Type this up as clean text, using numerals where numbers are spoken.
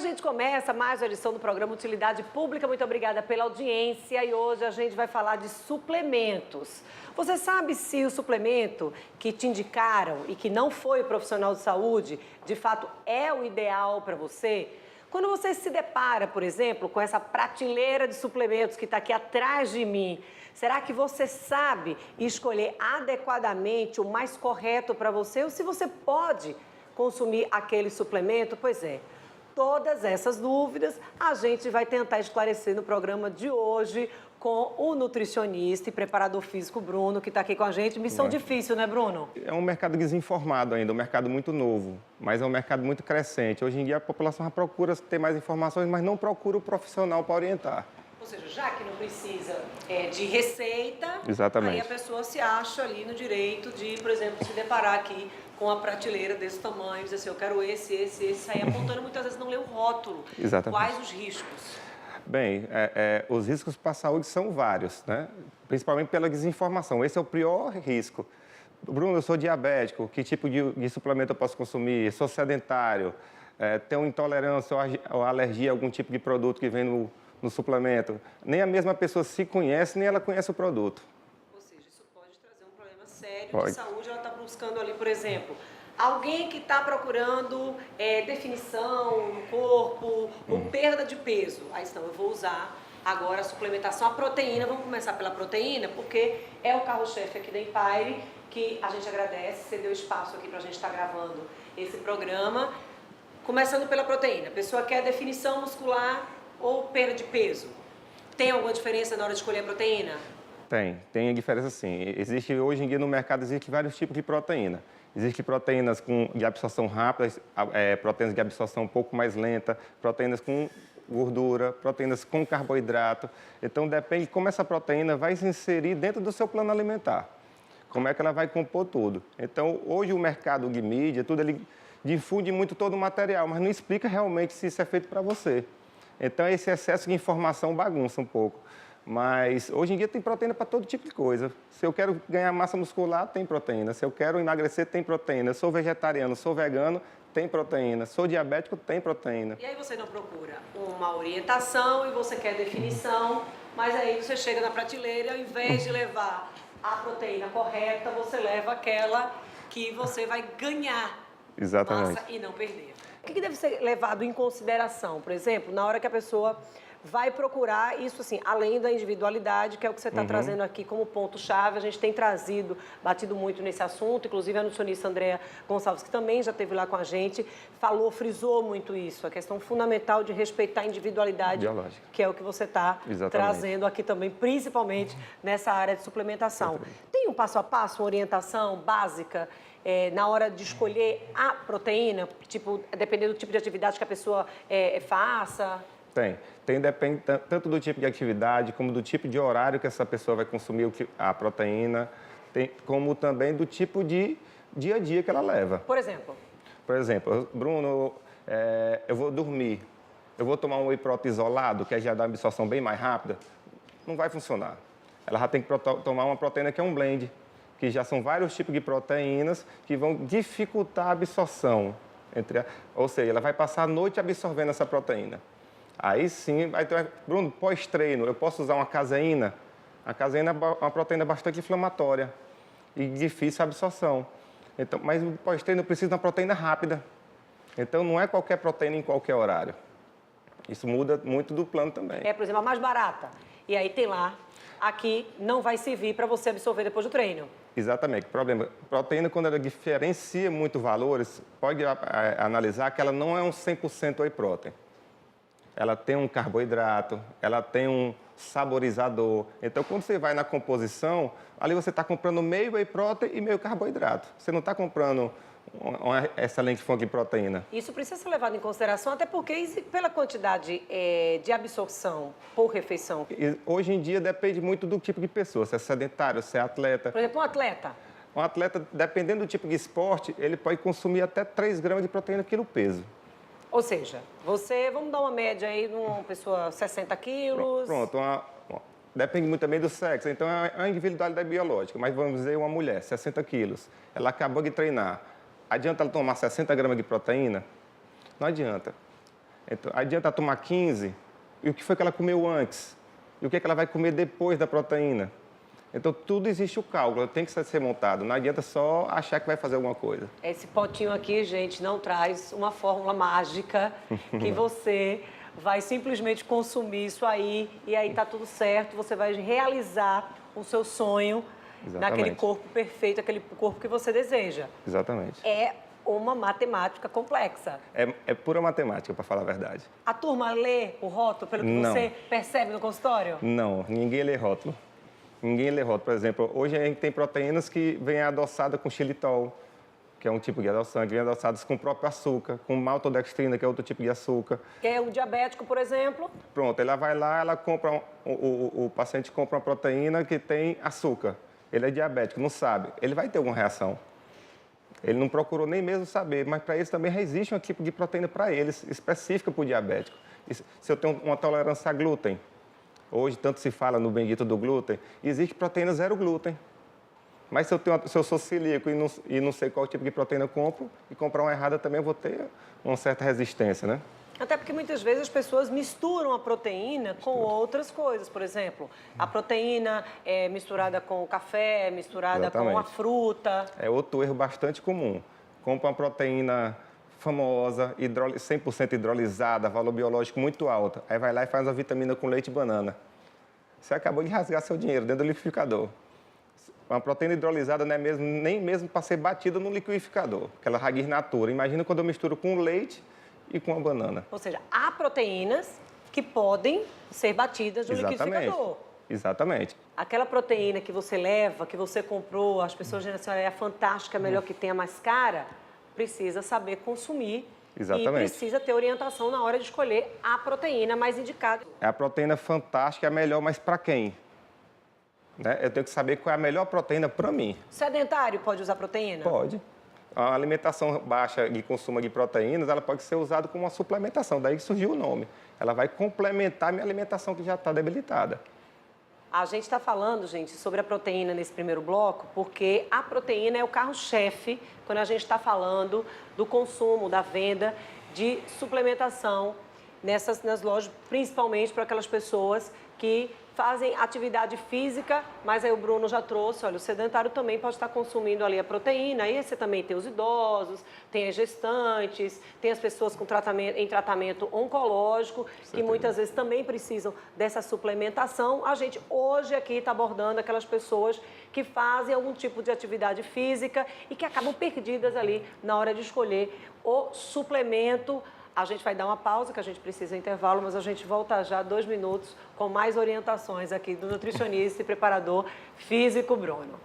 gente começa mais uma edição do programa Utilidade Pública. Muito obrigada pela audiência e hoje a gente vai falar de suplementos. Você sabe se o suplemento que te indicaram e que não foi o profissional de saúde, de fato é o ideal para você? Quando você se depara, por exemplo, com essa prateleira de suplementos que está aqui atrás de mim, será que você sabe escolher adequadamente o mais correto para você ou se você pode consumir aquele suplemento? Pois é. Todas essas dúvidas a gente vai tentar esclarecer no programa de hoje com o nutricionista e preparador físico Bruno, que está aqui com a gente. Missão difícil, né, Bruno? É um mercado desinformado ainda, um mercado muito novo, mas é um mercado muito crescente. Hoje em dia a população já procura ter mais informações, mas não procura o profissional para orientar. Ou seja, já que não precisa de receita, Exatamente. aí a pessoa se acha ali no direito de, por exemplo, se deparar aqui com a prateleira desse tamanho, dizer assim, eu quero esse, sair apontando, muitas vezes não lê o rótulo. Exatamente. Quais os riscos? Bem, os riscos para a saúde são vários, né? Principalmente pela desinformação. Esse é o pior risco. Bruno, eu sou diabético, que tipo de suplemento eu posso consumir? Sou sedentário, tenho intolerância ou alergia a algum tipo de produto que vem no suplemento. Nem a mesma pessoa se conhece, nem ela conhece o produto. Ou seja, isso pode trazer um problema sério Pode. de saúde. Ela está buscando ali, por exemplo, alguém que está procurando definição no corpo ou perda de peso. Aí, então, eu vou usar agora a suplementação, a proteína. Vamos começar pela proteína, porque é o carro-chefe aqui da Empire, que a gente agradece, você deu espaço aqui para a gente estar gravando esse programa. Começando pela proteína. A pessoa quer definição muscular ou perda de peso. Tem alguma diferença na hora de escolher a proteína? Tem diferença sim. Hoje em dia no mercado existem vários tipos de proteína. Existem proteínas de absorção rápida, proteínas de absorção um pouco mais lenta, proteínas com gordura, proteínas com carboidrato. Então depende de como essa proteína vai se inserir dentro do seu plano alimentar. Como é que ela vai compor tudo. Então hoje o mercado de mídia, tudo ele difunde muito todo o material, mas não explica realmente se isso é feito para você. Então, esse excesso de informação bagunça um pouco. Mas, hoje em dia, tem proteína para todo tipo de coisa. Se eu quero ganhar massa muscular, tem proteína. Se eu quero emagrecer, tem proteína. Sou vegetariano, sou vegano, tem proteína. Sou diabético, tem proteína. E aí você não procura uma orientação e você quer definição, mas aí você chega na prateleira e ao invés de levar a proteína correta, você leva aquela que você vai ganhar Exatamente. massa e não perder. O que deve ser levado em consideração, por exemplo, na hora que a pessoa vai procurar isso assim, além da individualidade, que é o que você está trazendo aqui como ponto-chave. A gente tem batido muito nesse assunto, inclusive a nutricionista Andréa Gonçalves, que também já esteve lá com a gente, frisou muito isso, a questão fundamental de respeitar a individualidade, biológica, que é o que você está trazendo aqui também, principalmente nessa área de suplementação. Exatamente. Tem um passo a passo, uma orientação básica na hora de escolher a proteína, tipo, dependendo do tipo de atividade que a pessoa faça? Depende tanto do tipo de atividade, como do tipo de horário que essa pessoa vai consumir a proteína, como também do tipo de dia a dia que ela leva. Por exemplo? Por exemplo, Bruno, eu vou dormir, eu vou tomar um whey protein isolado, que já dá uma absorção bem mais rápida, não vai funcionar. Ela já tem que tomar uma proteína que é um blend, que já são vários tipos de proteínas que vão dificultar a absorção. Ou seja, ela vai passar a noite absorvendo essa proteína. Aí sim, Bruno, pós-treino, eu posso usar uma caseína? A caseína é uma proteína bastante inflamatória e difícil a absorção. Então, mas o pós-treino precisa de uma proteína rápida. Então, não é qualquer proteína em qualquer horário. Isso muda muito do plano também. Por exemplo, a mais barata. E aí tem lá, aqui não vai servir para você absorver depois do treino. Exatamente. O problema, proteína, quando ela diferencia muito valores, pode analisar que ela não é um 100% whey protein. Ela tem um carboidrato, ela tem um saborizador. Então, quando você vai na composição, ali você está comprando meio whey protein e meio carboidrato. Você não está comprando uma excelente fonte de proteína. Isso precisa ser levado em consideração, até porque pela quantidade de absorção por refeição. Hoje em dia depende muito do tipo de pessoa, se é sedentário, se é atleta. Por exemplo, um atleta. Um atleta, dependendo do tipo de esporte, ele pode consumir até 3 gramas de proteína quilo peso. Ou seja, vamos dar uma média aí de uma pessoa 60 quilos. Pronto, depende muito também do sexo, então é uma individualidade biológica, mas vamos dizer uma mulher, 60 quilos, ela acabou de treinar, adianta ela tomar 60 gramas de proteína? Não adianta. Então, adianta tomar 15, e o que foi que ela comeu antes? E o que é que ela vai comer depois da proteína? Então, tudo existe o cálculo, tem que ser montado. Não adianta só achar que vai fazer alguma coisa. Esse potinho aqui, gente, não traz uma fórmula mágica que você vai simplesmente consumir isso aí e aí tá tudo certo, você vai realizar o seu sonho naquele corpo perfeito, aquele corpo que você deseja. Exatamente. É uma matemática complexa. É pura matemática, para falar a verdade. A turma lê o rótulo pelo que você percebe no consultório? Não, ninguém lê rótulo. Ninguém lê rótulo. Por exemplo, hoje a gente tem proteínas que vêm adoçadas com xilitol, que é um tipo de adoçante, vêm adoçadas com o próprio açúcar, com maltodextrina, que é outro tipo de açúcar. Que é o diabético, por exemplo. Pronto, ela vai lá, ela compra, o paciente compra uma proteína que tem açúcar. Ele é diabético, não sabe. Ele vai ter alguma reação. Ele não procurou nem mesmo saber, mas para eles também existe um tipo de proteína para eles, específica para o diabético. E se eu tenho uma tolerância a glúten, hoje tanto se fala no bendito do glúten, existe proteína zero glúten. Mas se eu sou celíaco e não sei qual tipo de proteína eu compro, e comprar uma errada também eu vou ter uma certa resistência, né? Até porque muitas vezes as pessoas misturam a proteína com outras coisas. Por exemplo, a proteína é misturada com o café, misturada com a fruta. É outro erro bastante comum. Compra uma proteína famosa, 100% hidrolisada, valor biológico muito alto. Aí vai lá e faz uma vitamina com leite e banana. Você acabou de rasgar seu dinheiro dentro do liquidificador. Uma proteína hidrolisada não é nem mesmo para ser batida no liquidificador, aquela raiz natura. Imagina quando eu misturo com leite e com a banana. Ou seja, há proteínas que podem ser batidas no liquidificador. Exatamente. Aquela proteína que você leva, que você comprou, as pessoas dizem assim, é fantástica, é melhor que tenha, mais cara, precisa saber consumir. Exatamente. E precisa ter orientação na hora de escolher a proteína mais indicada. É a proteína fantástica, é a melhor, mas para quem? Né? Eu tenho que saber qual é a melhor proteína para mim. Sedentário pode usar proteína? Pode. A alimentação baixa de consumo de proteínas, ela pode ser usada como uma suplementação, daí que surgiu o nome. Ela vai complementar a minha alimentação que já está debilitada. A gente está falando, gente, sobre a proteína nesse primeiro bloco, porque a proteína é o carro-chefe quando a gente está falando do consumo, da venda de suplementação nas lojas, principalmente para aquelas pessoas que fazem atividade física, mas aí o Bruno já trouxe, olha, o sedentário também pode estar consumindo ali a proteína, aí você também tem os idosos, tem as gestantes, tem as pessoas em tratamento oncológico, que muitas vezes também precisam dessa suplementação. A gente hoje aqui está abordando aquelas pessoas que fazem algum tipo de atividade física e que acabam perdidas ali na hora de escolher o suplemento. A gente vai dar uma pausa, que a gente precisa de intervalo, mas a gente volta já 2 minutos com mais orientações aqui do nutricionista e preparador físico Bruno.